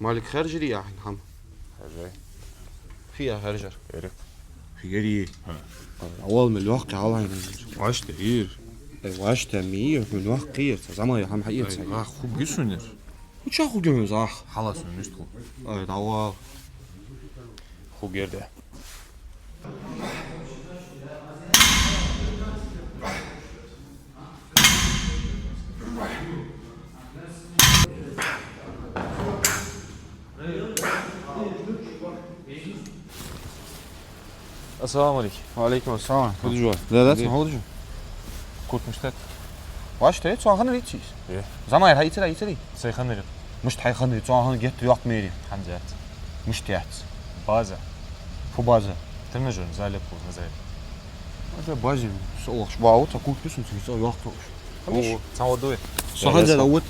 مالك خرجري يا حم. هرجع. فيها خرجر. Erik. فيري. أول من الوقت عوض. Açtı, iyi. واش تمير من وقت قير زعما يا حم حقيقة. Ah, خوب gülsünler. وش أخو جمز أخ. Halasının üstü خوب. Evet عوض. خوب yerde. السلام عليكم. وعليكم السلام. خذ جوال. لا لا تسمع خذ. كنت مشتاق. واش تيت صاحن ريتشيس. إيه. زعما يا هيتري هيتري. سيخنر. مش تحيخن صاحن جت وقت ميري. حنجات. مش تيات. Bazı. فبازا. Tırnacın zalep bu nazar. هذا بازي. سو واش باو تقول كيسو تيجي وقت. Oo, sen o duy. صاحن زاد أول.